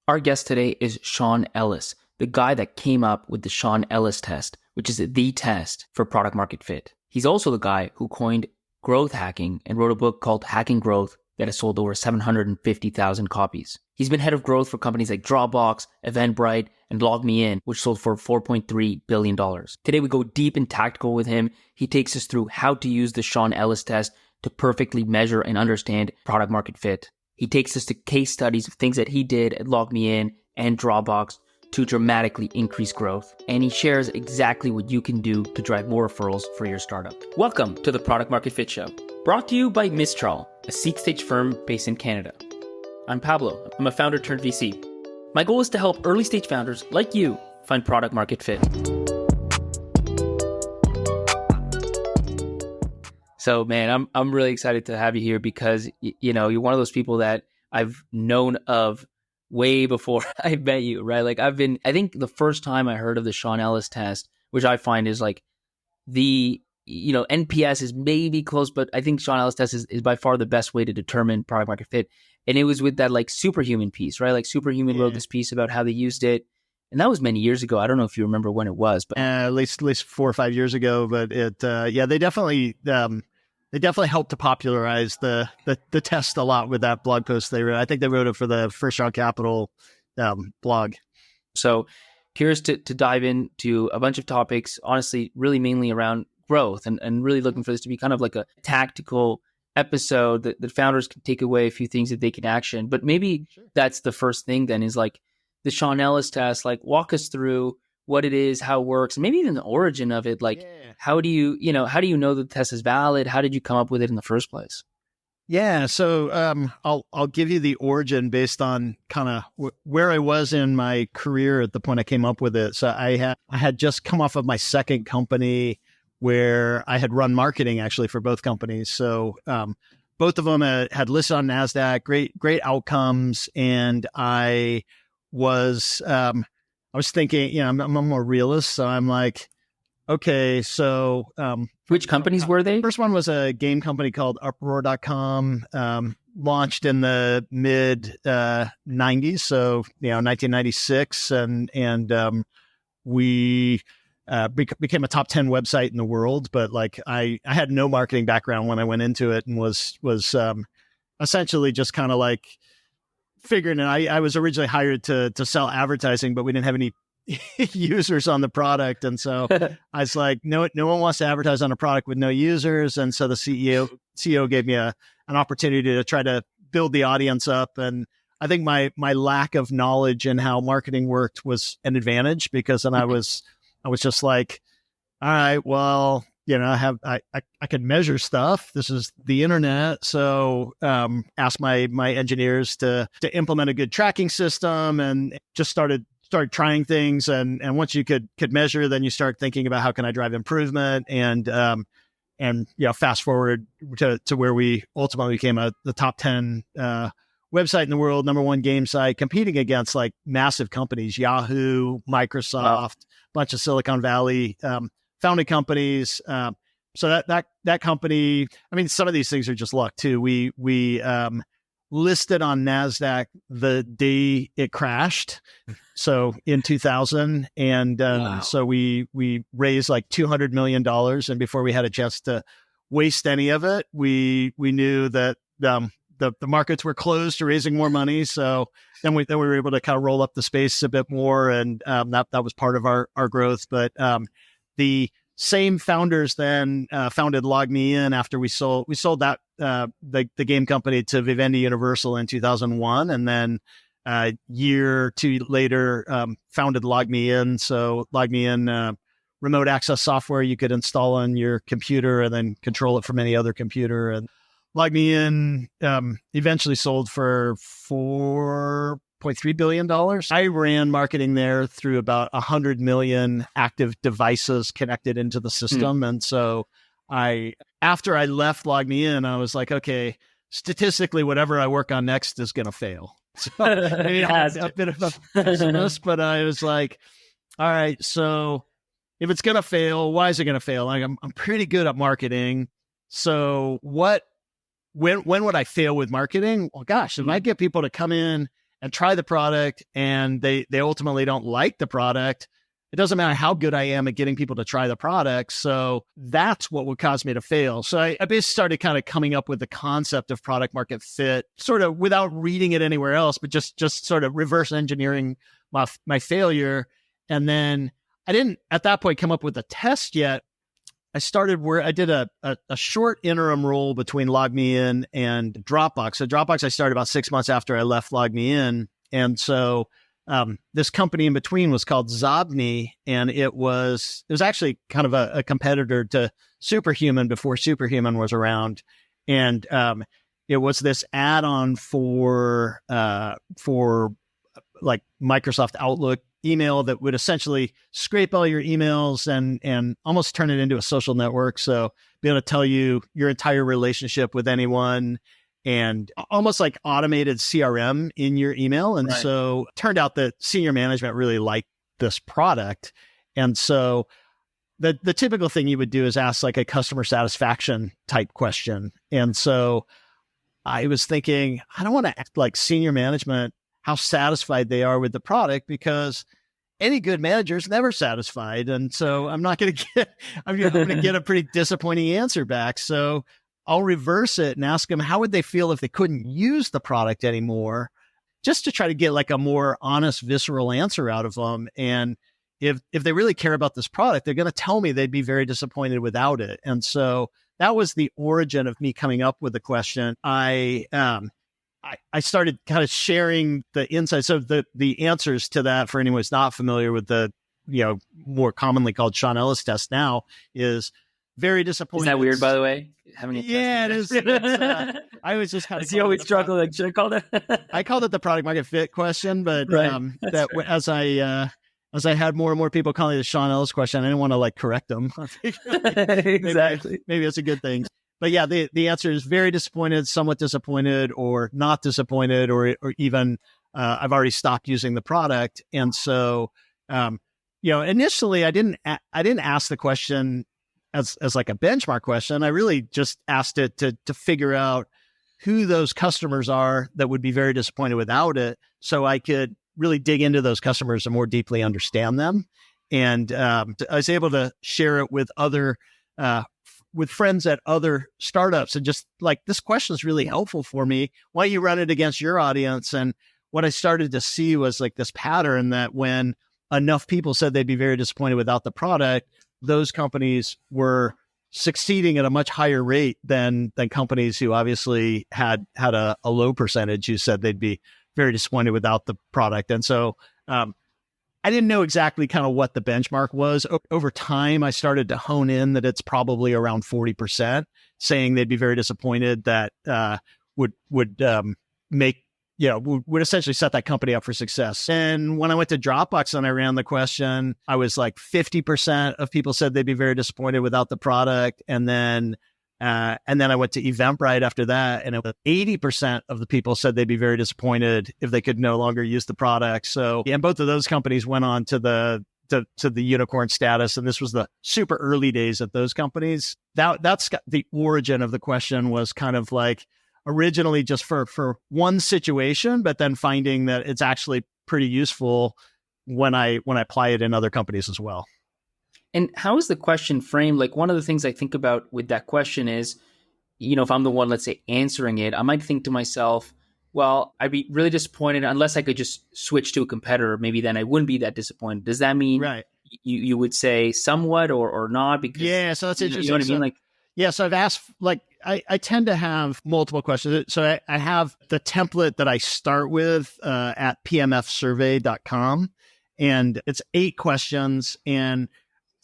Our guest today is Sean Ellis, the guy that came up with the Sean Ellis test, which is the test for product market fit. He's also the guy who coined growth hacking and wrote a book called Hacking Growth that has sold over 750,000 copies. He's been head of growth for companies like Dropbox, Eventbrite, and LogMeIn, which sold for $4.3 billion. Today we go deep and tactical with him. He takes us through how to use the Sean Ellis test to perfectly measure and understand product market fit. He takes us to case studies of things that he did at LogMeIn and Dropbox to dramatically increase growth. And he shares exactly what you can do to drive more referrals for your startup. Welcome to the Product Market Fit Show, brought to you by Mistral, a seed stage firm based in Canada. I'm Pablo. I'm a founder turned VC. My goal is to help early stage founders like you find product market fit. So, man, I'm really excited to have you here because, you're one of those people that I've known of way before I met you, right? Like I think the first time I heard of the Sean Ellis test, which I find is like NPS is maybe close, but I think Sean Ellis test is by far the best way to determine product market fit. And it was with that like Superhuman piece, right? Like Superhuman wrote this piece about how they used it. And that was many years ago. I don't know if you remember when it was, but at least 4 or 5 years ago. But they definitely helped to popularize the test a lot with that blog post they wrote. I think they wrote it for the First Round Capital blog. So curious to dive into a bunch of topics, honestly, really mainly around growth and really looking for this to be kind of like a tactical episode that founders can take away a few things that they can action. But maybe that's the first thing then is like the Sean Ellis test, like walk us through what it is, how it works, and maybe even the origin of it. Like, how do you know the test is valid? How did you come up with it in the first place? Yeah. So, I'll give you the origin based on kind of where I was in my career at the point I came up with it. So I had just come off of my second company where I had run marketing actually for both companies. So, both of them had listed on NASDAQ, great outcomes. And I was thinking, I'm a more realist. So I'm like, okay, so which companies were they? First one was a game company called Uproar.com, launched in the mid 90s, so 1996, and we became a top 10 website in the world. But like I had no marketing background when I went into it, and was essentially just kind of like figuring. And I was originally hired to sell advertising, but we didn't have any users on the product. And so I was like, no one wants to advertise on a product with no users. And so the CEO gave me an opportunity to try to build the audience up. And I think my lack of knowledge in how marketing worked was an advantage, because then I was just like, all right, well, I can measure stuff. This is the internet. So, asked my engineers to implement a good tracking system, and just started trying things. And once you could measure, then you start thinking about how can I drive improvement, and fast forward to where we ultimately became the top 10, website in the world, number one game site, competing against like massive companies, Yahoo, Microsoft, bunch of Silicon Valley, founded companies. So that company, I mean, some of these things are just luck too. We listed on NASDAQ the day it crashed. So in 2000. And so we raised like $200 million. And before we had a chance to waste any of it, we knew that the markets were closed to raising more money. So then we were able to kind of roll up the space a bit more. And that was part of our growth. But the same founders then founded LogMeIn after we sold that the game company to Vivendi Universal in 2001, and then a year or two later founded LogMeIn. So LogMeIn, remote access software you could install on your computer and then control it from any other computer. And LogMeIn eventually sold for $4.3 billion. I ran marketing there through about 100 million active devices connected into the system. And so after I left LogMeIn, I was like, okay, statistically, whatever I work on next is going to fail. So a bit of a pessimist, but I was like, all right, so if it's going to fail, why is it going to fail? Like, I'm pretty good at marketing. So when would I fail with marketing? Well, gosh, if I get people to come in and try the product and they ultimately don't like the product, it doesn't matter how good I am at getting people to try the product. So that's what would cause me to fail. So I basically started kind of coming up with the concept of product market fit, sort of without reading it anywhere else, but just sort of reverse engineering my failure. And then I didn't at that point come up with a test yet. I started where I did a short interim role between LogMeIn and Dropbox. So Dropbox, I started about 6 months after I left LogMeIn. And so this company in between was called Zobni, and it was actually kind of a competitor to Superhuman before Superhuman was around. And it was this add-on for like Microsoft Outlook email that would essentially scrape all your emails and almost turn it into a social network. So be able to tell you your entire relationship with anyone, and almost like automated CRM in your email. And so it turned out that senior management really liked this product. And so the typical thing you would do is ask like a customer satisfaction type question. And so I was thinking, I don't want to act like senior management, how satisfied they are with the product, because any good manager is never satisfied. And so I'm going to get a pretty disappointing answer back. So I'll reverse it and ask them, how would they feel if they couldn't use the product anymore, just to try to get like a more honest, visceral answer out of them. And if they really care about this product, they're going to tell me they'd be very disappointed without it. And so that was the origin of me coming up with the question. I started kind of sharing the insights of the answers to that. For anyone who's not familiar with the, more commonly called Sean Ellis test now, is very disappointed. Isn't that weird, by the way? Yeah, it is. I was just kind of. You always struggle. Like, should I call it? I called it the product market fit question, but Right. As I had more and more people calling it the Sean Ellis question, I didn't want to like correct them. Exactly. Maybe it's a good thing. But yeah, the answer is very disappointed, somewhat disappointed, or not disappointed, or even I've already stopped using the product. And so, initially I didn't ask the question as like a benchmark question. I really just asked it to figure out who those customers are that would be very disappointed without it, so I could really dig into those customers and more deeply understand them. And I was able to share it with with friends at other startups, and just like, this question is really helpful for me. Why don't you run it against your audience? And what I started to see was like this pattern that when enough people said they'd be very disappointed without the product, those companies were succeeding at a much higher rate than companies who obviously had a low percentage who said they'd be very disappointed without the product. And so I didn't know exactly kind of what the benchmark was. Over time, I started to hone in that it's probably around 40%, saying they'd be very disappointed, that would essentially set that company up for success. And when I went to Dropbox and I ran the question, I was like 50% of people said they'd be very disappointed without the product. And then I went to Eventbrite after that, and it was 80% of the people said they'd be very disappointed if they could no longer use the product. So, and both of those companies went on to the unicorn status. And this was the super early days of those companies. That's the origin of the question, was kind of like originally just for one situation, but then finding that it's actually pretty useful when I apply it in other companies as well. And how is the question framed? Like, one of the things I think about with that question is, if I'm the one, let's say, answering it, I might think to myself, well, I'd be really disappointed unless I could just switch to a competitor. Maybe then I wouldn't be that disappointed. Does that mean you would say somewhat or not? Because so that's interesting. You know what I mean? Like, yeah, so I've asked, like, I tend to have multiple questions. So I have the template that I start with at pmfsurvey.com, and it's 8 questions. And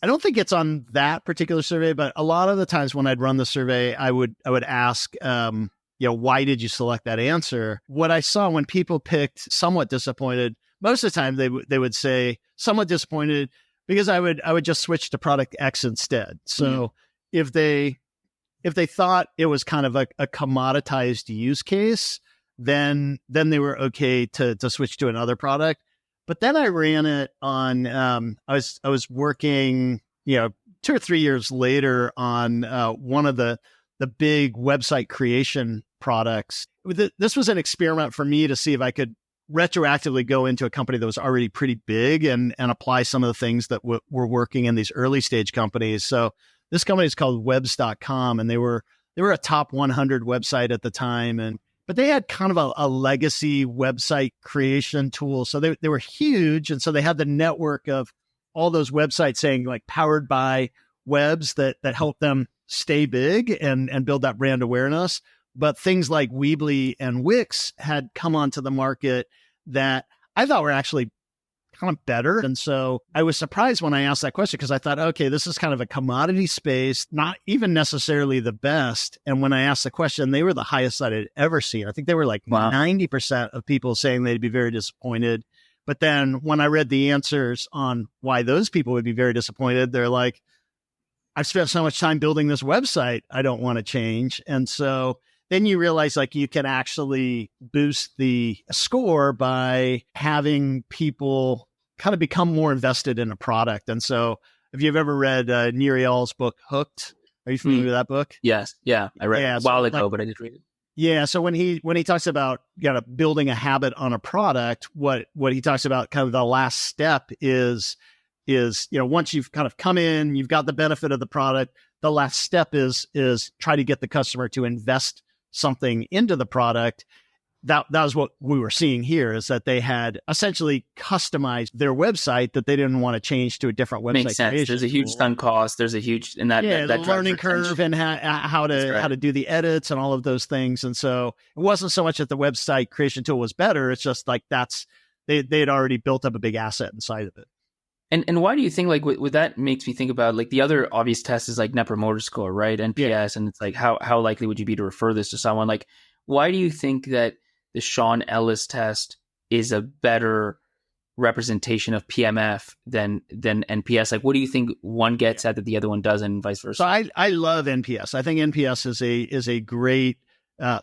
I don't think it's on that particular survey, but a lot of the times when I'd run the survey, I would ask, why did you select that answer? What I saw when people picked somewhat disappointed, most of the time they would say somewhat disappointed because I would just switch to product X instead. So if they thought it was kind of a commoditized use case, then they were okay to switch to another product. But then I ran it on, I was working, 2 or 3 years later on one of the big website creation products. This was an experiment for me to see if I could retroactively go into a company that was already pretty big and apply some of the things that were working in these early stage companies. So this company is called webs.com, and they were a top 100 website at the time. But they had kind of a legacy website creation tool. So they were huge. And so they had the network of all those websites saying like powered by Webs that helped them stay big and build that brand awareness. But things like Weebly and Wix had come onto the market that I thought were actually kind of better. And so I was surprised when I asked that question because I thought, okay, this is kind of a commodity space, not even necessarily the best. And when I asked the question, they were the highest that I'd ever seen. I think they were like 90% of people saying they'd be very disappointed. But then when I read the answers on why those people would be very disappointed, they're like, I've spent so much time building this website, I don't want to change. And so then you realize like you can actually boost the score by having people kind of become more invested in a product. And so if you've ever read Niriel's book, Hooked, are you familiar with that book? Yes. Yeah. I read it a while ago, but I did read it. Yeah. So when he talks about building a habit on a product, what he talks about kind of the last step is, once you've kind of come in, you've got the benefit of the product, the last step is try to get the customer to invest something into the product. That was what we were seeing here, is that they had essentially customized their website that they didn't want to change to a different website. Makes sense. There's a huge sunk cost. There's a huge that learning curve and how to do the edits and all of those things. And so it wasn't so much that the website creation tool was better. It's just like they had already built up a big asset inside of it. And why do you think, like, what that makes me think about, like, the other obvious test is like Net Promoter Score, right? NPS. Yeah. And it's like, how likely would you be to refer this to someone? Like, why do you think that the Sean Ellis test is a better representation of PMF than NPS? Like, what do you think one gets at that the other one doesn't, and vice versa? So I love NPS. I think NPS is a great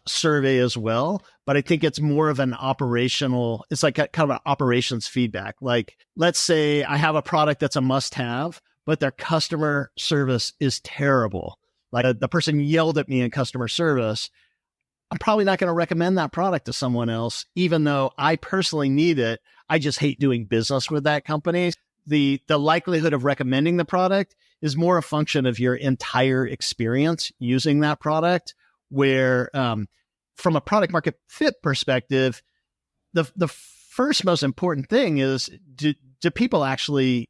survey as well, but I think it's more of an operational, it's like kind of an operations feedback. Like, let's say I have a product that's a must-have, but their customer service is terrible. Like the person yelled at me in customer service. I'm probably not going to recommend that product to someone else, even though I personally need it. I just hate doing business with that company. The likelihood of recommending the product is more a function of your entire experience using that product, where from a product market fit perspective, the first most important thing is, do people actually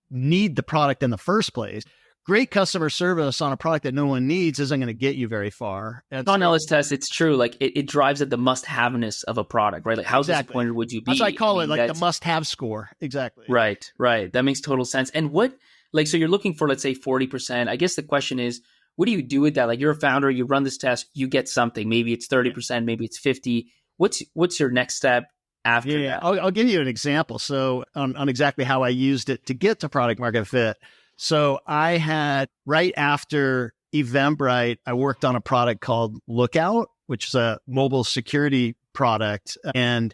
need the product in the first place? Great customer service on a product that no one needs isn't going to get you very far. Sean Ellis test, it's true. Like it drives at the must-haveness of a product, right? Like how disappointed would you be? That's what I call it, like the must-have score. Exactly. Right. That makes total sense. And so you're looking for, let's say, 40%. I guess the question is, what do you do with that? Like, you're a founder, you run this test, you get something. Maybe it's 30%, maybe it's 50%. What's your next step after that? I'll give you an example. So on exactly how I used it to get to product market fit. So I had, right after Eventbrite, I worked on a product called Lookout, which is a mobile security product. And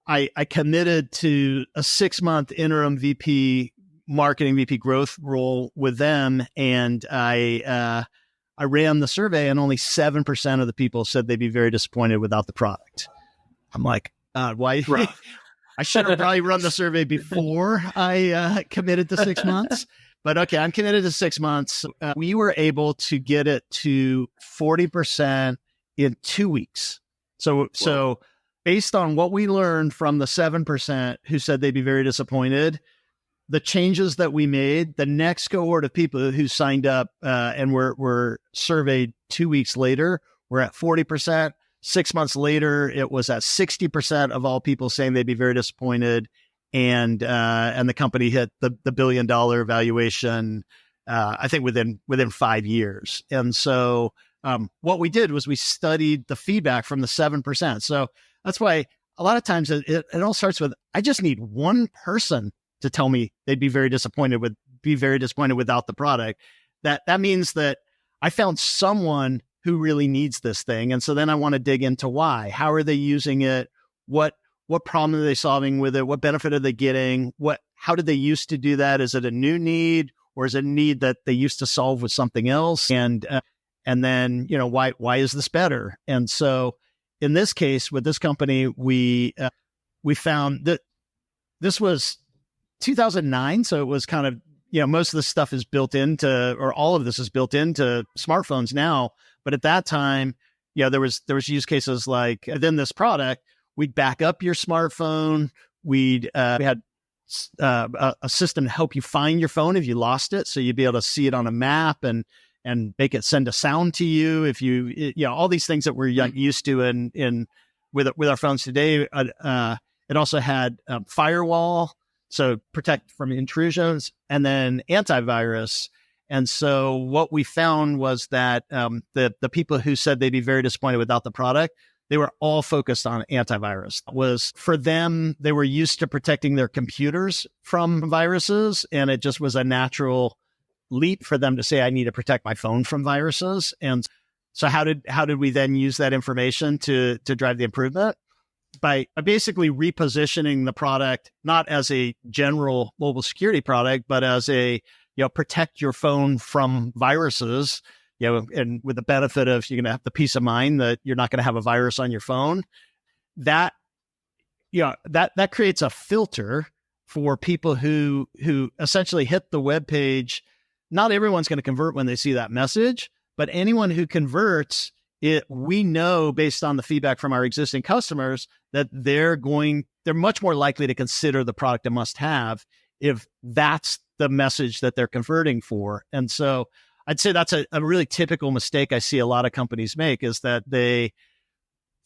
I committed to a 6-month interim marketing VP growth role with them. And I ran the survey, and only 7% of the people said they'd be very disappointed without the product. I'm like, why? I should have probably run the survey before I committed to 6 months. But okay, I'm committed to 6 months. We were able to get it to 40% in 2 weeks. So based on what we learned from the 7% who said they'd be very disappointed, the changes that we made, the next cohort of people who signed up and were surveyed 2 weeks later, were at 40%. 6 months later, it was at 60% of all people saying they'd be very disappointed. And the company hit the $1 billion valuation, I think within 5 years. And so what we did was we studied the feedback from the 7%. So that's why a lot of times it all starts with, I just need one person to tell me they'd be very disappointed without the product. That means that I found someone who really needs this thing. And so then I want to dig into why. How are they using it? What problem are they solving with it? What benefit are they getting? How did they used to do that? Is it a new need, or is it a need that they used to solve with something else? And then, why is this better? And so in this case, with this company, we we found that this was 2009. So it was kind of, most of this stuff is built into, or all of this is built into smartphones now. But at that time, there was use cases like within this product, we'd back up your smartphone. We had a system to help you find your phone if you lost it. So you'd be able to see it on a map and make it send a sound to you. If you, all these things that we're used to in with our phones today. It also had firewall, so protect from intrusions, and then antivirus. And so what we found was that the people who said they'd be very disappointed without the product, they were all focused on antivirus. It was for them, they were used to protecting their computers from viruses, and it just was a natural leap for them to say, I need to protect my phone from viruses. And so how did we then use that information to drive the improvement? By basically repositioning the product, not as a general mobile security product, but as a, protect your phone from viruses, and with the benefit of you're going to have the peace of mind that you're not going to have a virus on your phone. That creates a filter for people who essentially hit the web page. Not everyone's going to convert when they see that message, but anyone who converts it, we know based on the feedback from our existing customers that they're much more likely to consider the product a must-have if that's the message that they're converting for. And so I'd say that's a really typical mistake I see a lot of companies make, is that they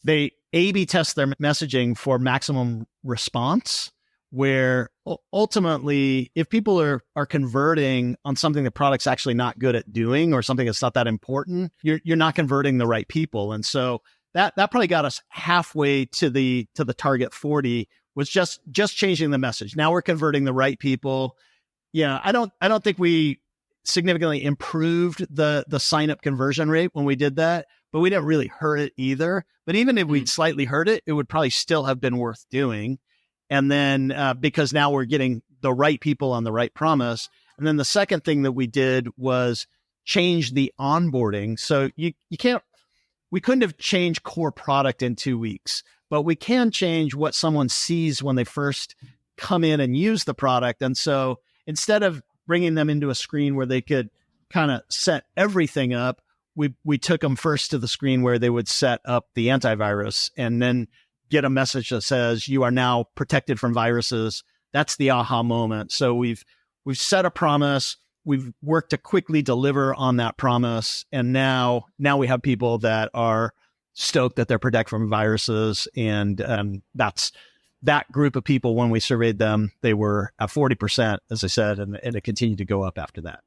A/B test their messaging for maximum response, where ultimately, if people are converting on something the product's actually not good at doing, or something that's not that important, you're not converting the right people. And so that probably got us halfway to the target 40, was just changing the message. Now we're converting the right people. Yeah, I don't think we significantly improved the sign up conversion rate when we did that, but we didn't really hurt it either. But even if we'd slightly hurt it, it would probably still have been worth doing. And then because now we're getting the right people on the right promise. And then the second thing that we did was change the onboarding. So we couldn't have changed core product in 2 weeks, but we can change what someone sees when they first come in and use the product. And so instead of bringing them into a screen where they could kind of set everything up, we took them first to the screen where they would set up the antivirus and then get a message that says you are now protected from viruses. That's the aha moment. So we've set a promise. We've worked to quickly deliver on that promise. And now we have people that are stoked that they're protected from viruses. And that's that group of people. When we surveyed them, they were at 40%, as I said, and it continued to go up after that.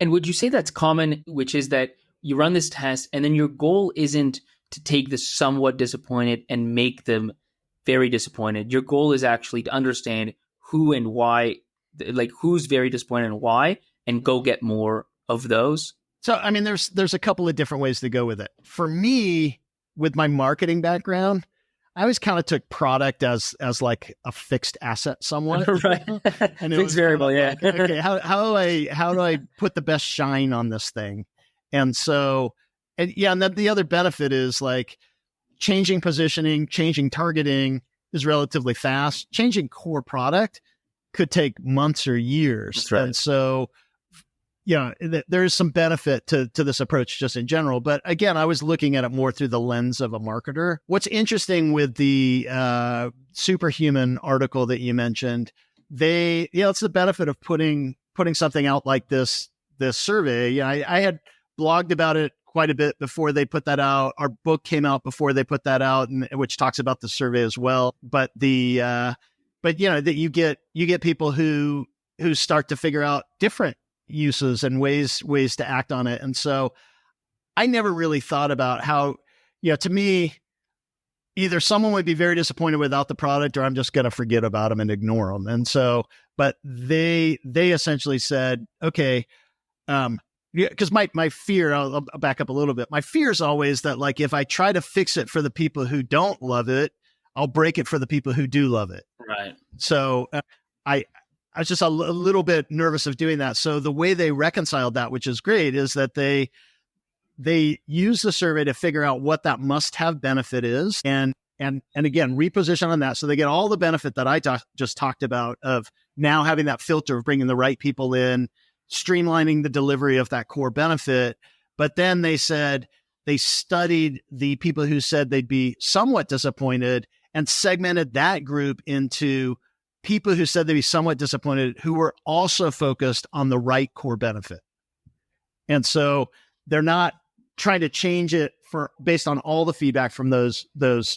And would you say that's common, which is that you run this test and then your goal isn't to take the somewhat disappointed and make them very disappointed? Your goal is actually to understand who and why, like who's very disappointed and why, and go get more of those. So, I mean, there's a couple of different ways to go with it. For me, with my marketing background, I always kind of took product as like a fixed asset somewhat. Right. And fixed variable, yeah. Okay, how do I put the best shine on this thing? And so, and then the other benefit is like changing positioning, changing targeting is relatively fast. Changing core product could take months or years. That's right. And so, there is some benefit to this approach just in general. But again, I was looking at it more through the lens of a marketer. What's interesting with the Superhuman article that you mentioned, it's the benefit of putting something out like this survey. I had blogged about it quite a bit before they put that out. Our book came out before they put that out, which talks about the survey as well. But that you get people who start to figure out different uses and ways to act on it. And so I never really thought about how, to me, either someone would be very disappointed without the product, or I'm just going to forget about them and ignore them. And so, but they essentially said, okay, because my fear, I'll back up a little bit. My fear is always that, like, if I try to fix it for the people who don't love it, I'll break it for the people who do love it. Right. So I was just a little bit nervous of doing that. So the way they reconciled that, which is great, is that they use the survey to figure out what that must-have benefit is. And and again, reposition on that. So they get all the benefit that I just talked about of now having that filter of bringing the right people in, streamlining the delivery of that core benefit. But then they said they studied the people who said they'd be somewhat disappointed and segmented that group into people who said they'd be somewhat disappointed who were also focused on the right core benefit. And so they're not trying to change it based on all the feedback from those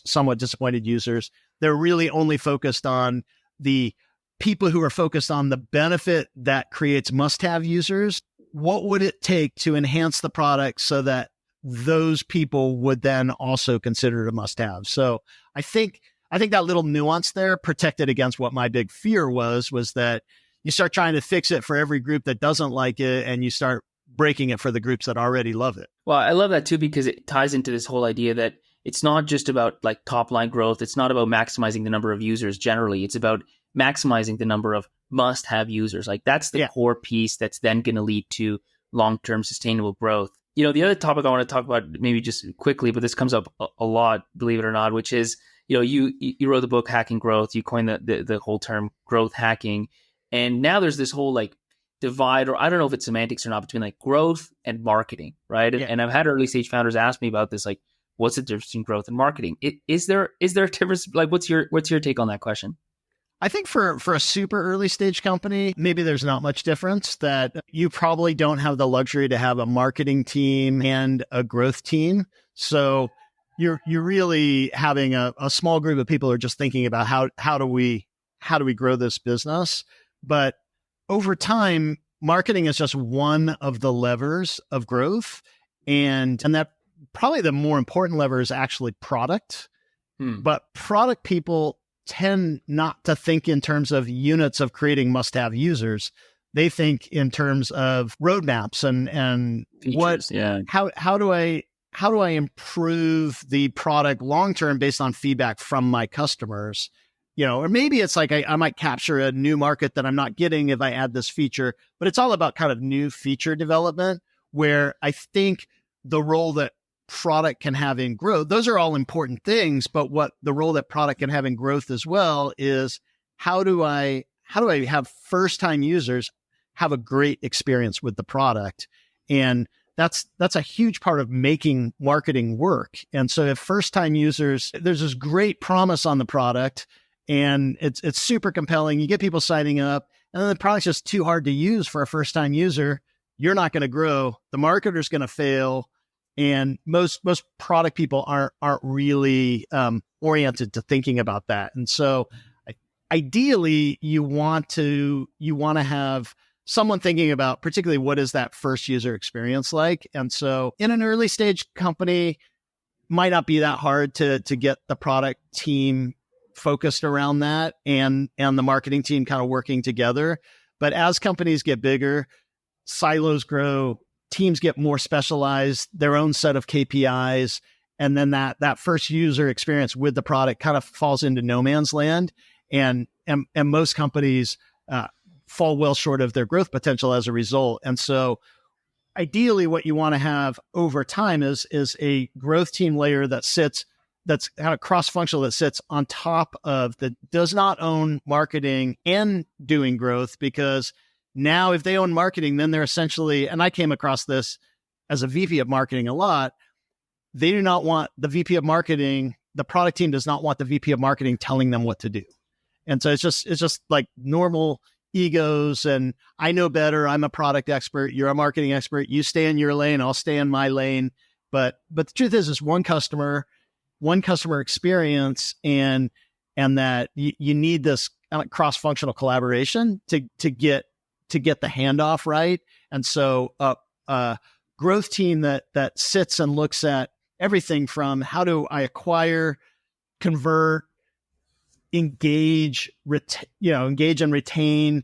somewhat disappointed users. They're really only focused on the people who are focused on the benefit that creates must-have users. What would it take to enhance the product so that those people would then also consider it a must-have? So I think that little nuance there protected against what my big fear was that you start trying to fix it for every group that doesn't like it, and you start breaking it for the groups that already love it. Well, I love that too, because it ties into this whole idea that it's not just about like top line growth. It's not about maximizing the number of users generally. It's about maximizing the number of must-have users. Like that's the core piece that's then going to lead to long-term sustainable growth. You know, the other topic I want to talk about maybe just quickly, but this comes up a lot, believe it or not, which is, you know, you wrote the book Hacking Growth. You coined the whole term growth hacking. And now there's this whole like divide, or I don't know if it's semantics or not, between like growth and marketing, right? Yeah. And I've had early stage founders ask me about this, like, what's the difference between growth and marketing? Is there a difference? Like, what's your take on that question? I think for a super early stage company, maybe there's not much difference. That you probably don't have the luxury to have a marketing team and a growth team. So you're really having a small group of people who are just thinking about how do we grow this business. But over time, marketing is just one of the levers of growth. And that probably the more important lever is actually product. But product people tend not to think in terms of units of creating must-have users. They think in terms of roadmaps and features, how do I improve the product long-term based on feedback from my customers? You know, or maybe it's like I might capture a new market that I'm not getting if I add this feature, but it's all about kind of new feature development, where I think the role that product can have in growth, those are all important things, but what the role that product can have in growth as well is how do I have first-time users have a great experience with the product? And that's a huge part of making marketing work. And so if first-time users, there's this great promise on the product and it's super compelling, you get people signing up, and then the product's just too hard to use for a first-time user, you're not going to grow. The marketer's going to fail. And most product people aren't really oriented to thinking about that. And so ideally you want to have someone thinking about particularly what is that first user experience like. And so in an early stage company, might not be that hard to get the product team focused around that and the marketing team kind of working together. But as companies get bigger, silos grow, teams get more specialized, their own set of KPIs, and then that first user experience with the product kind of falls into no man's land, and most companies fall well short of their growth potential as a result. And so ideally what you want to have over time is a growth team layer that's kind of cross-functional, that sits on top of, that does not own marketing and doing growth, because now if they own marketing, then they're essentially, and I came across this as a VP of marketing a lot, they do not want the VP of marketing, the product team does not want the VP of marketing telling them what to do. And so it's just like normal egos, and I know better, I'm a product expert, you're a marketing expert, you stay in your lane, I'll stay in my lane. But the truth is one customer experience, and that you need this cross-functional collaboration to get the handoff right. And so a growth team that sits and looks at everything from how do I acquire, convert, engage and retain,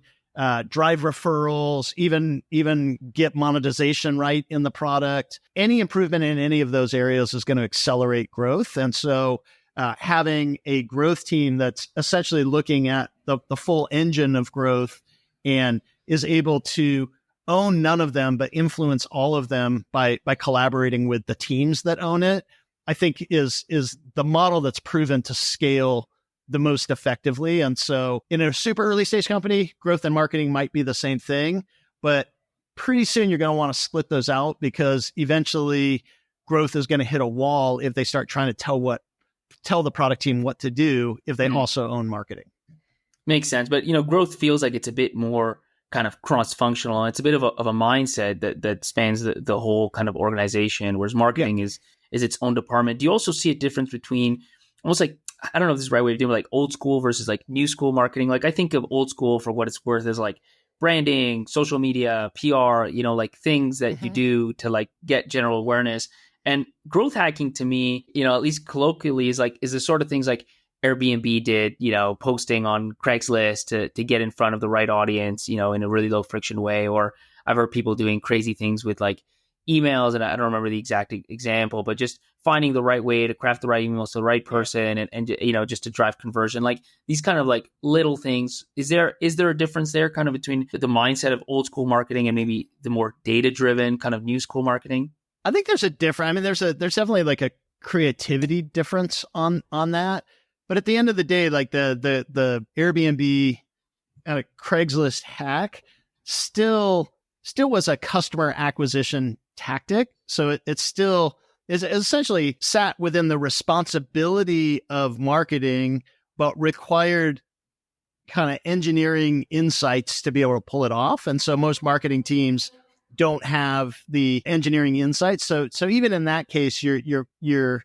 drive referrals, even get monetization right in the product. Any improvement in any of those areas is going to accelerate growth. And so having a growth team that's essentially looking at the full engine of growth and is able to own none of them, but influence all of them by collaborating with the teams that own it, I think is the model that's proven to scale the most effectively. And so in a super early stage company, growth and marketing might be the same thing, but pretty soon you're going to want to split those out, because eventually growth is going to hit a wall if they start trying to tell the product team what to do if they also own marketing. Makes sense. But, growth feels like it's a bit more kind of cross-functional. It's a bit of a mindset that spans the whole kind of organization, whereas marketing is its own department. Do you also see a difference between almost like, I don't know if this is the right way to do it, like old school versus like new school marketing? Like I think of old school, for what it's worth, as like branding, social media, PR, like things that you do to like get general awareness. And growth hacking to me, at least colloquially, is the sort of things like Airbnb did, posting on Craigslist to get in front of the right audience, in a really low friction way. Or I've heard people doing crazy things with like emails, and I don't remember the exact example, but just finding the right way to craft the right emails to the right person and just to drive conversion. Like these kind of like little things. Is there a difference there kind of between the mindset of old school marketing and maybe the more data driven kind of new school marketing? I think there's there's definitely like a creativity difference on that. But at the end of the day, like the Airbnb and a Craigslist hack still was a customer acquisition tactic. So it still is essentially sat within the responsibility of marketing, but required kind of engineering insights to be able to pull it off. And so most marketing teams don't have the engineering insights. So even in that case, you're going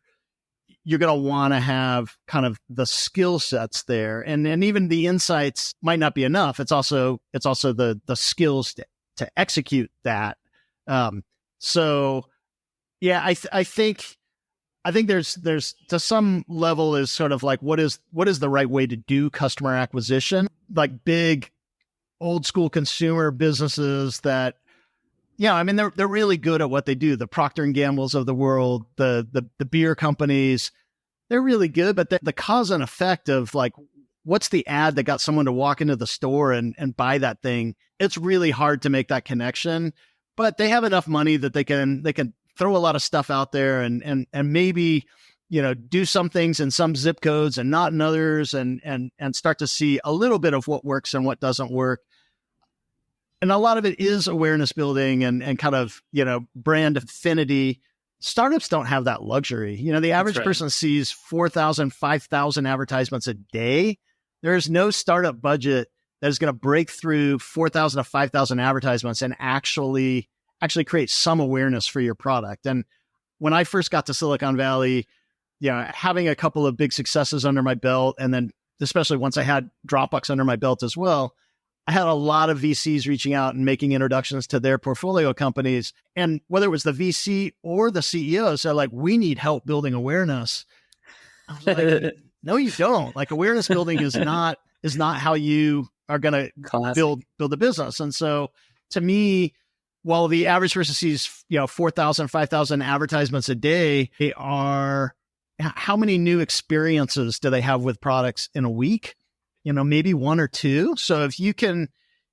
to want to have kind of the skill sets there, and even the insights might not be enough. It's also the skills to execute that. So yeah, I think there's to some level is sort of like what is the right way to do customer acquisition, like big old school consumer businesses that, they're really good at what they do. The Procter and Gambles of the world, the beer companies, they're really good, but the cause and effect of like, what's the ad that got someone to walk into the store and buy that thing? It's really hard to make that connection, but they have enough money that they can throw a lot of stuff out there and maybe, do some things in some zip codes and not in others, and start to see a little bit of what works and what doesn't work. And a lot of it is awareness building and kind of, brand affinity. Startups don't have that luxury. The average person sees 4,000, 5,000 advertisements a day. There's no startup budget that is going to break through 4,000 to 5,000 advertisements and actually create some awareness for your product. And when I first got to Silicon Valley, having a couple of big successes under my belt, and then especially once I had Dropbox under my belt as well, I had a lot of VCs reaching out and making introductions to their portfolio companies. And whether it was the VC or the CEO said, like, we need help building awareness. I was like, no, you don't. Like, awareness building is not how you are going to build a business. And so to me, while the average person sees, 4,000, 5,000 advertisements a day, they are, how many new experiences do they have with products in a week? Maybe one or two. So if you can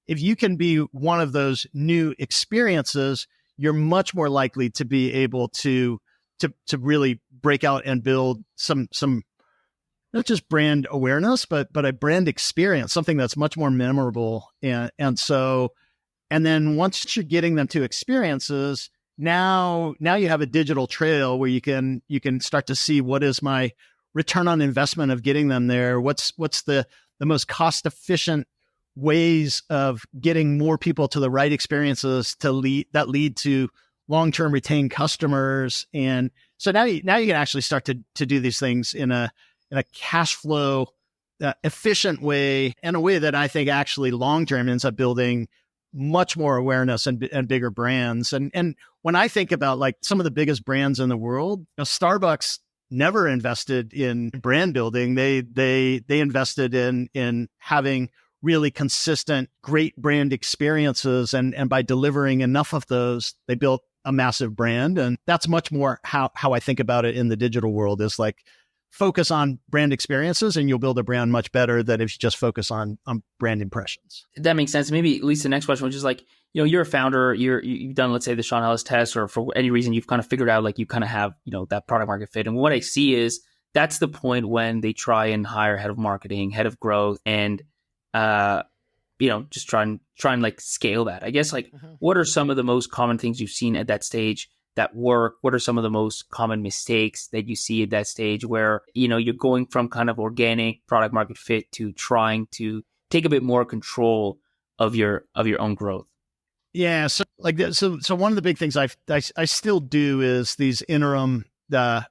be one of those new experiences, you're much more likely to be able to really break out and build some not just brand awareness, but a brand experience, something that's much more memorable. And then once you're getting them to experiences, now you have a digital trail where you can start to see, what is my return on investment of getting them there? What's the most cost efficient ways of getting more people to the right experiences that lead to long-term retained customers. And so now you can actually start to do these things in a cash flow efficient way, and a way that I think actually long-term ends up building much more awareness and bigger brands. And when I think about like some of the biggest brands in the world, Starbucks never invested in brand building. They invested in having really consistent, great brand experiences. And by delivering enough of those, they built a massive brand. And that's much more how I think about it in the digital world, is like focus on brand experiences, and you'll build a brand much better than if you just focus on brand impressions. That makes sense. Maybe at least the next question, which is like, you're a founder, you've done, let's say, the Sean Ellis test, or for any reason you've kind of figured out like you kind of have, that product market fit. And what I see is that's the point when they try and hire head of marketing, head of growth, and just try and like scale that. I guess like what are some of the most common things you've seen at that stage that work? What are some of the most common mistakes that you see at that stage where, you're going from kind of organic product market fit to trying to take a bit more control of your own growth? Yeah. So one of the big things I still do is these interim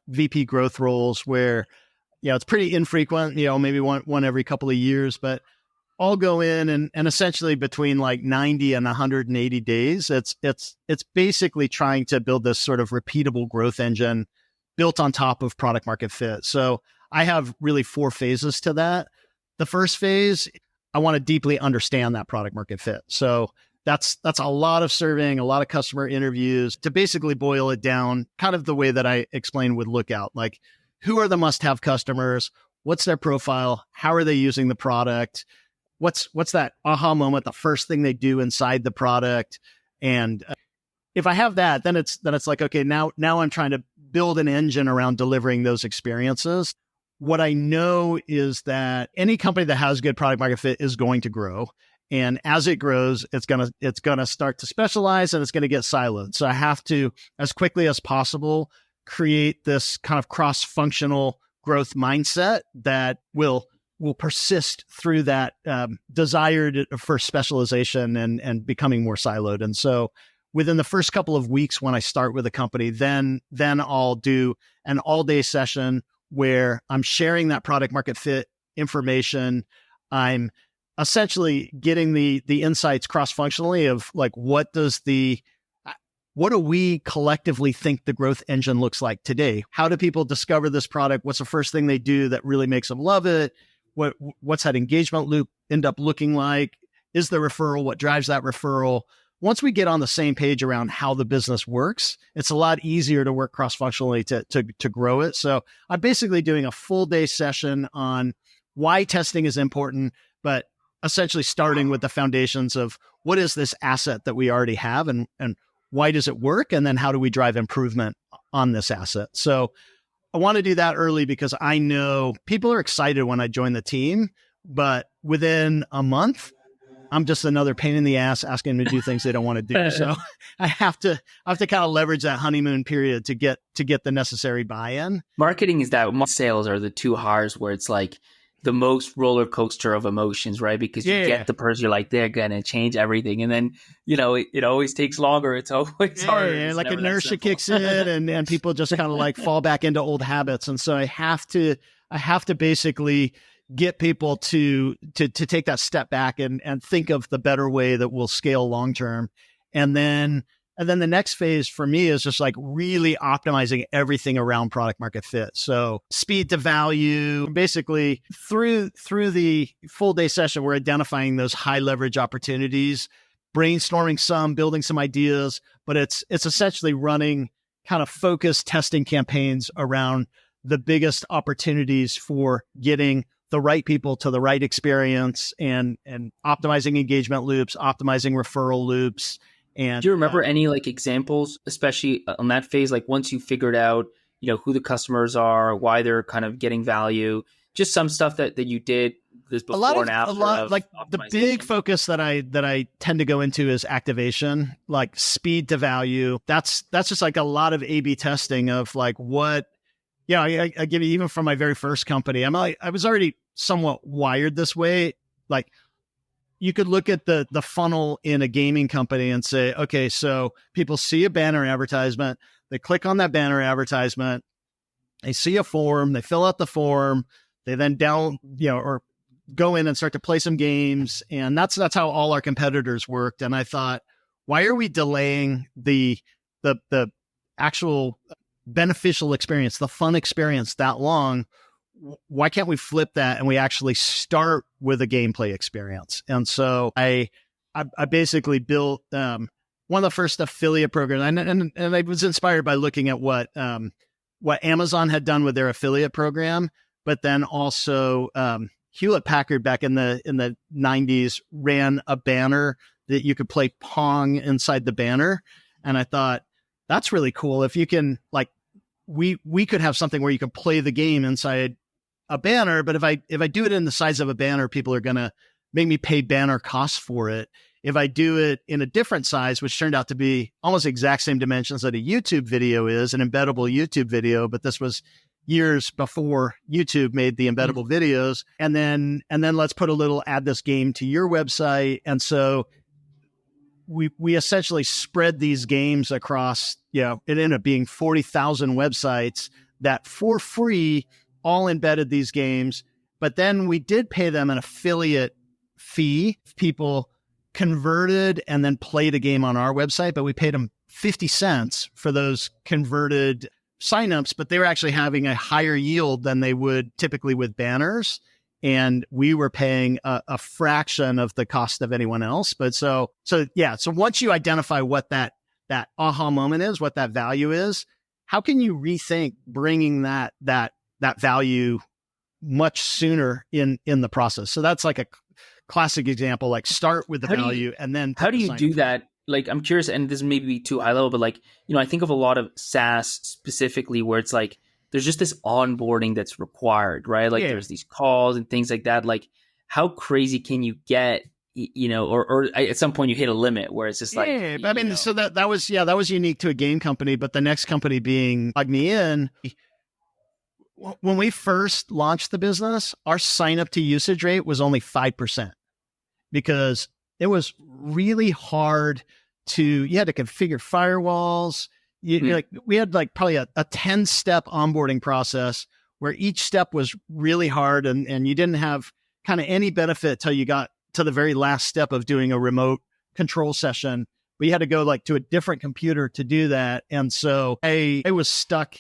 VP growth roles where, it's pretty infrequent, maybe one every couple of years, but I'll go in and essentially between like 90 and 180 days, it's basically trying to build this sort of repeatable growth engine built on top of product market fit. So I have really 4 phases to that. The first phase, I want to deeply understand that product market fit. So that's a lot of surveying, a lot of customer interviews to basically boil it down kind of the way that I explained with Lookout. Like, who are the must-have customers? What's their profile? How are they using the product? What's that aha moment, the first thing they do inside the product? And if I have that, then it's like, okay, now I'm trying to build an engine around delivering those experiences. What I know is that any company that has good product market fit is going to grow. And as it grows, it's gonna start to specialize and it's gonna get siloed. So I have to, as quickly as possible, create this kind of cross-functional growth mindset that will persist through that desire for specialization and becoming more siloed. And so within the first couple of weeks when I start with a company, then I'll do an all-day session where I'm sharing that product market fit information. I'm essentially getting the insights cross-functionally of like, what do we collectively think the growth engine looks like today? How do people discover this product? What's the first thing they do that really makes them love it? What's that engagement loop end up looking like? Is the referral what drives that referral? Once we get on the same page around how the business works, it's a lot easier to work cross-functionally to grow it. So I'm basically doing a full day session on why testing is important, but essentially starting with the foundations of what is this asset that we already have and why does it work? And then how do we drive improvement on this asset? So I want to do that early because I know people are excited when I join the team, but within a month, I'm just another pain in the ass asking them to do things they don't want to do. So I have to kind of leverage that honeymoon period to get the necessary buy-in. Marketing is that. Sales are the 2 R's where it's like the most roller coaster of emotions, right? Because you get the person, you're like, they're going to change everything. And then, it always takes longer. It's always harder. Yeah, like inertia kicks in and people just kind of like fall back into old habits. And so I have to basically get people to take that step back and think of the better way that will scale long-term. And then the next phase for me is just like really optimizing everything around product market fit. So speed to value, basically through the full day session, we're identifying those high leverage opportunities, brainstorming some, building some ideas, but it's essentially running kind of focused testing campaigns around the biggest opportunities for getting the right people to the right experience and optimizing engagement loops, optimizing referral loops. And do you remember any like examples, especially on that phase, like once you figured out, who the customers are, why they're kind of getting value, just some stuff that you did this before and after? Like the big focus that I tend to go into is activation, like speed to value. That's just like a lot of A/B testing of like what, I give you, even from my very first company, I was already somewhat wired this way. Like, you could look at the funnel in a gaming company and say, okay, so people see a banner advertisement, they click on that banner advertisement, they see a form, they fill out the form, they then or go in and start to play some games. And that's how all our competitors worked. And I thought, why are we delaying the actual beneficial experience, the fun experience that long? Why can't we flip that and we actually start with a gameplay experience? And so I basically built one of the first affiliate programs, and I was inspired by looking at what what Amazon had done with their affiliate program, but then also Hewlett Packard back in the 90s ran a banner that you could play Pong inside the banner. And I thought, that's really cool. If you can, like, we could have something where you can play the game inside a banner, but if I do it in the size of a banner, people are going to make me pay banner costs for it. If I do it in a different size, which turned out to be almost exact same dimensions that a YouTube video is, an embeddable YouTube video, but this was years before YouTube made the embeddable videos. And then let's put a little, add this game to your website. And so we essentially spread these games across, it ended up being 40,000 websites that for free all embedded these games. But then we did pay them an affiliate fee. People converted and then played a game on our website, but we paid them 50 cents for those converted signups, but they were actually having a higher yield than they would typically with banners. And we were paying a fraction of the cost of anyone else. But so once you identify what that aha moment is, what that value is, how can you rethink bringing that value much sooner in the process? So that's like a classic example, like start with the value and then how do you do that? Like, I'm curious, and this may be too high level, but like, I think of a lot of SaaS specifically where it's like, there's just this onboarding that's required, right? Like there's these calls and things like that. Like, how crazy can you get, or at some point you hit a limit where it's just like, I mean, so that was unique to a game company, but the next company being LogMeIn. When we first launched the business, our sign up to usage rate was only 5% because it was really hard you had to configure firewalls. We had like probably a 10-step onboarding process where each step was really hard and you didn't have kind of any benefit till you got to the very last step of doing a remote control session. We had to go like to a different computer to do that. And so I was stuck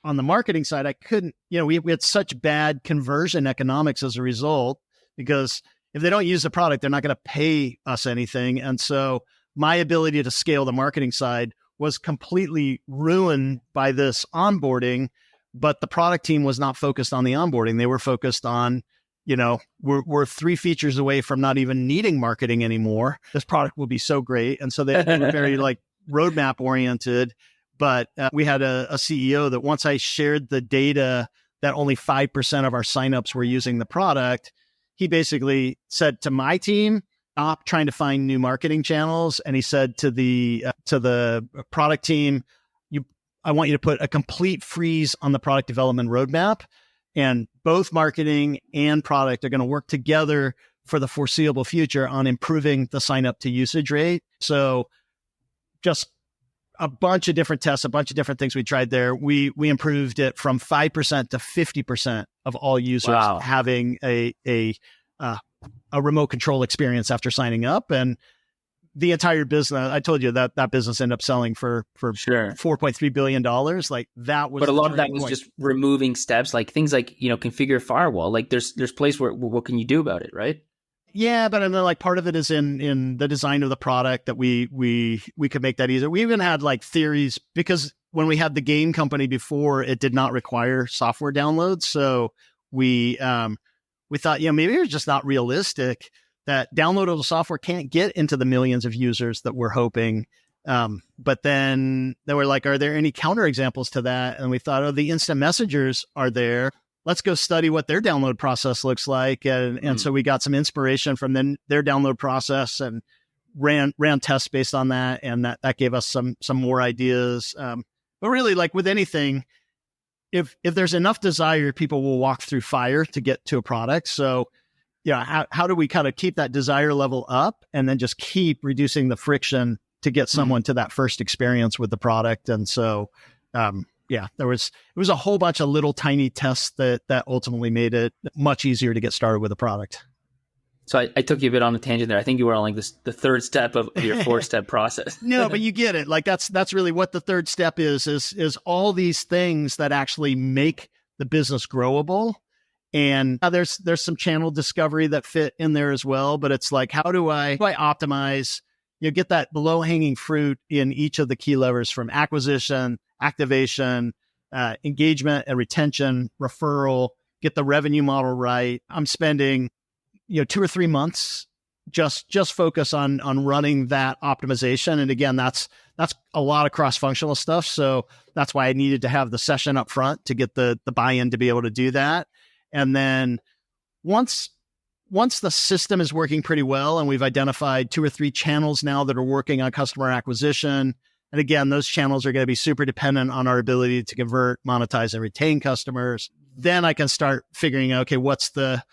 on the marketing side. I couldn't, we had such bad conversion economics as a result, because if they don't use the product, they're not going to pay us anything. And so my ability to scale the marketing side was completely ruined by this onboarding, but the product team was not focused on the onboarding. They were focused on, we're 3 features away from not even needing marketing anymore. This product will be so great. And so they were very like roadmap oriented. But we had a CEO that once I shared the data that only 5% of our signups were using the product, he basically said to my team, stop trying to find new marketing channels. And he said to the product team, I want you to put a complete freeze on the product development roadmap, and both marketing and product are going to work together for the foreseeable future on improving the sign up to usage rate. So just a bunch of different tests, a bunch of different things we tried there. We improved it from 5% to 50% of all users having a remote control experience after signing up. And the entire business, I told you that business ended up selling for sure $4.3 billion. Like that was, but a lot of that was just removing steps, like things like, configure firewall. Like there's place where, what can you do about it? Right. Yeah, but then like part of it is in the design of the product that we could make that easier. We even had like theories, because when we had the game company before, it did not require software downloads. So we thought, maybe it was just not realistic that downloadable software can't get into the millions of users that we're hoping. But then they were like, are there any counterexamples to that? And we thought, the instant messengers are there. Let's go study what their download process looks like. And so we got some inspiration from their download process and ran tests based on that. And that gave us some more ideas. But really, like with anything, if there's enough desire, people will walk through fire to get to a product. So how do we kind of keep that desire level up and then just keep reducing the friction to get someone to that first experience with the product? And so, it was a whole bunch of little tiny tests that ultimately made it much easier to get started with a product. So I took you a bit on a tangent there. I think you were on like the third step of your 4-step process. No, but you get it. Like that's really what the third step is all these things that actually make the business growable. And there's some channel discovery that fit in there as well. But it's like, how do I optimize, get that low hanging fruit in each of the key levers, from acquisition, activation, engagement and retention, referral, get the revenue model right. I'm spending, 2 or 3 months just focus on running that optimization. And again, that's a lot of cross-functional stuff. So that's why I needed to have the session up front to get the buy-in to be able to do that. And then once the system is working pretty well, and we've identified 2 or 3 channels now that are working on customer acquisition. And again, those channels are going to be super dependent on our ability to convert, monetize, and retain customers. Then I can start figuring out, okay, what's the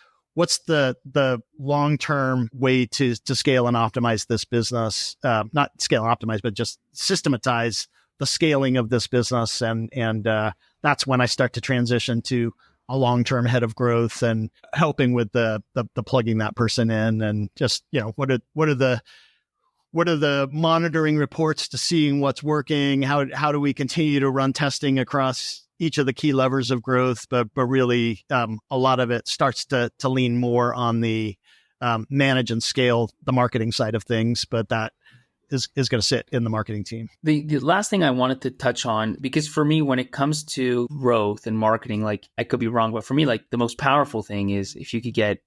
long-term way to scale and optimize this business? Not scale and optimize, but just systematize the scaling of this business. And that's when I start to transition to a long-term head of growth and helping with the plugging that person in, and just, what are the monitoring reports to seeing what's working? How do we continue to run testing across each of the key levers of growth? But really, a lot of it starts to lean more on the manage and scale the marketing side of things. But that is going to sit in the marketing team. The last thing I wanted to touch on, because for me, when it comes to growth and marketing, like, I could be wrong, but for me, like, the most powerful thing is if you could get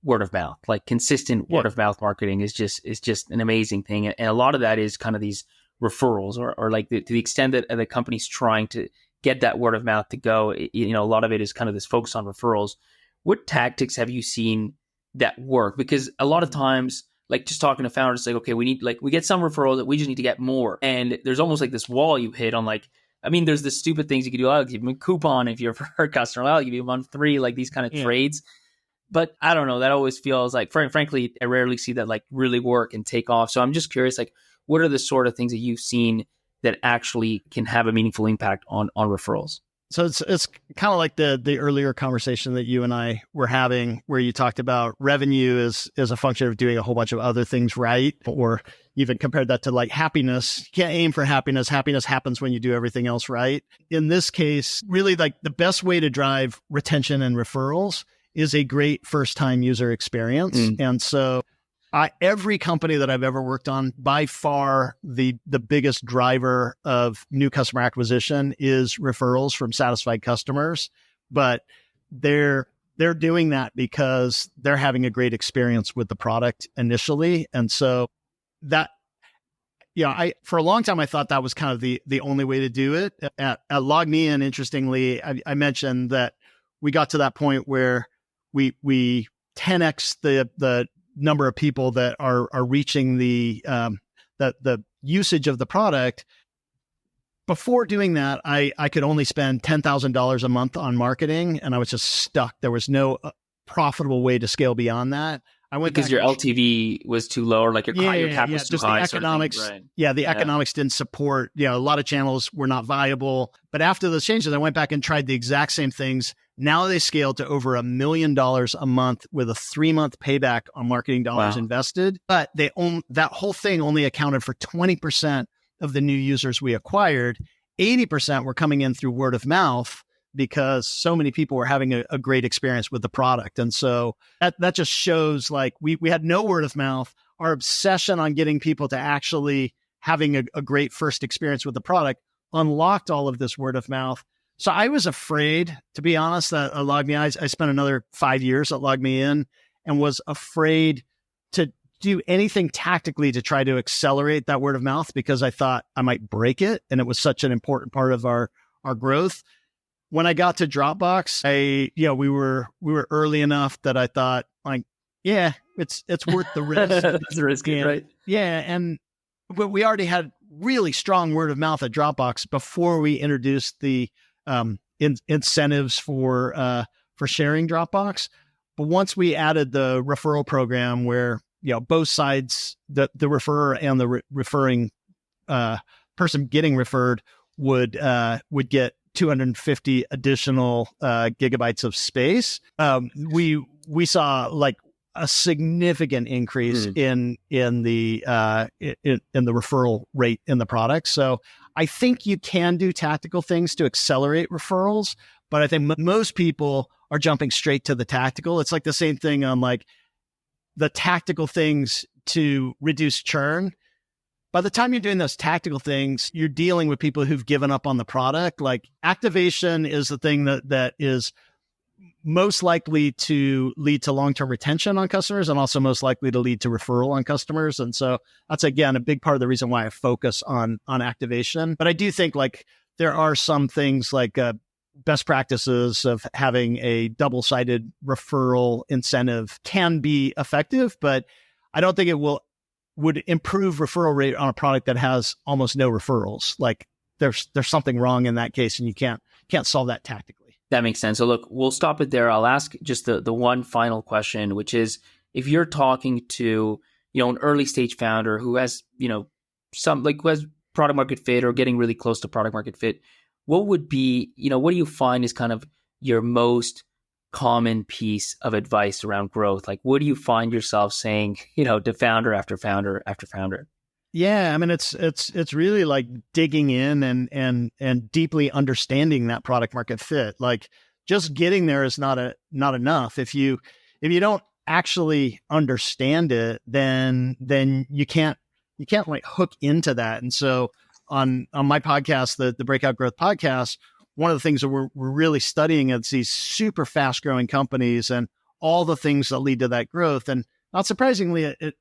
word of mouth. Like, consistent word of mouth marketing is just an amazing thing. And a lot of that is kind of these referrals, or like to the extent that the company's trying to get that word of mouth to go, a lot of it is kind of this focus on referrals. What tactics have you seen that work? Because a lot of times, like, just talking to founders, like, okay, we get some referrals, that we just need to get more. And there's almost like this wall you hit on, like, there's the stupid things you can do. I'll give them a coupon if you're a customer. I'll give you month 3, like these kind of trades. But I don't know, that always feels like, frankly, I rarely see that like really work and take off. So I'm just curious, like, what are the sort of things that you've seen that actually can have a meaningful impact on referrals? So it's kind of like the earlier conversation that you and I were having, where you talked about revenue is a function of doing a whole bunch of other things right, or even compared that to like happiness. You can't aim for happiness. Happiness happens when you do everything else right. In this case, really, like, the best way to drive retention and referrals is a great first-time user experience. And so every company that I've ever worked on, by far the biggest driver of new customer acquisition is referrals from satisfied customers. But they're doing that because they're having a great experience with the product initially. And so that, for a long time, I thought that was kind of the only way to do it. At LogMeIn, interestingly, I mentioned that we got to that point where we 10x the number of people that are reaching the usage of the product. Before doing that, I could only spend $10,000 a month on marketing, and I was just stuck. There was no profitable way to scale beyond that. I went because your LTV was too low, or like your cap was too just high. The economics, sort of thing, right? The economics didn't support. A lot of channels were not viable. But after those changes, I went back and tried the exact same things. Now they scaled to over $1 million a month with a 3-month payback on marketing dollars invested. But that whole thing only accounted for 20% of the new users we acquired. 80% were coming in through word of mouth, because so many people were having a great experience with the product. And so that just shows, like, we had no word of mouth. Our obsession on getting people to actually having a great first experience with the product unlocked all of this word of mouth. So I was afraid, to be honest, that at LogMeIn, I spent another 5 years at LogMeIn and was afraid to do anything tactically to try to accelerate that word of mouth, because I thought I might break it. And it was such an important part of our growth. When I got to Dropbox, we were early enough that I thought, like, it's worth the risk. That's risky, right? Yeah, but we already had really strong word of mouth at Dropbox before we introduced the incentives for sharing Dropbox. But once we added the referral program, where both sides, the referrer and the referring person getting referred would get 250 additional gigabytes of space, we saw like a significant increase in the referral rate in the product. So I think you can do tactical things to accelerate referrals, but I think most people are jumping straight to the tactical. It's like the same thing on like the tactical things to reduce churn. by the time you're doing those tactical things, you're dealing with people who've given up on the product. Like activation is the thing that is most likely to lead to long-term retention on customers and also most likely to lead to referral on customers. And so that's, again, a big part of the reason why I focus on activation. But I do think like there are some things like best practices of having a double-sided referral incentive can be effective, but I don't think it would improve referral rate on a product that has almost no referrals. Like there's something wrong in that case, and you can't solve that tactically. That makes sense. So look, we'll stop it there. I'll ask just the one final question, which is if you're talking to, an early stage founder who has, who has product market fit or getting really close to product market fit, what would be, what do you find is kind of your most common piece of advice around growth? Like, what do you find yourself saying, to founder after founder after founder? Yeah, I mean, it's really like digging in and deeply understanding that product market fit. Like just getting there is not enough. If you don't actually understand it, then you can't like hook into that. And so on my podcast, the Breakout Growth Podcast, one of the things that we're really studying is these super fast growing companies and all the things that lead to that growth. And not surprisingly, it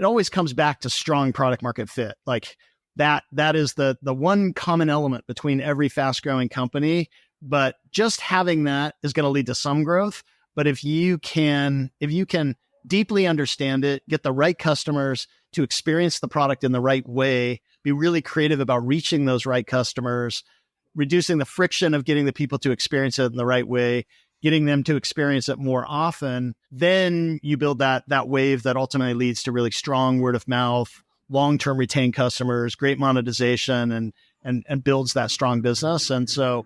always comes back to strong product market fit. Like that is the one common element between every fast growing company, but just having that is going to lead to some growth. But if you can deeply understand it, get the right customers to experience the product in the right way, be really creative about reaching those right customers, reducing the friction of getting the people to experience it in the right way, getting them to experience it more often, then you build that wave that ultimately leads to really strong word of mouth, long-term retained customers, great monetization, and builds that strong business. And so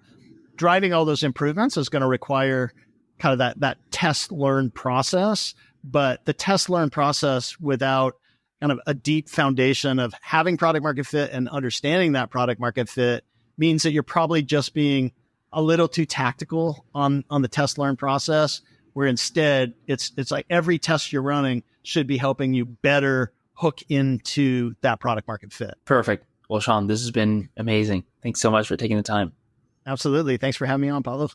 driving all those improvements is going to require kind of that test learn process, but the test learn process without kind of a deep foundation of having product market fit and understanding that product market fit means that you're probably just being a little too tactical on the test learn process, where instead it's like every test you're running should be helping you better hook into that product market fit. Perfect. Well, Sean, this has been amazing. Thanks so much for taking the time. Absolutely. Thanks for having me on, Paulo.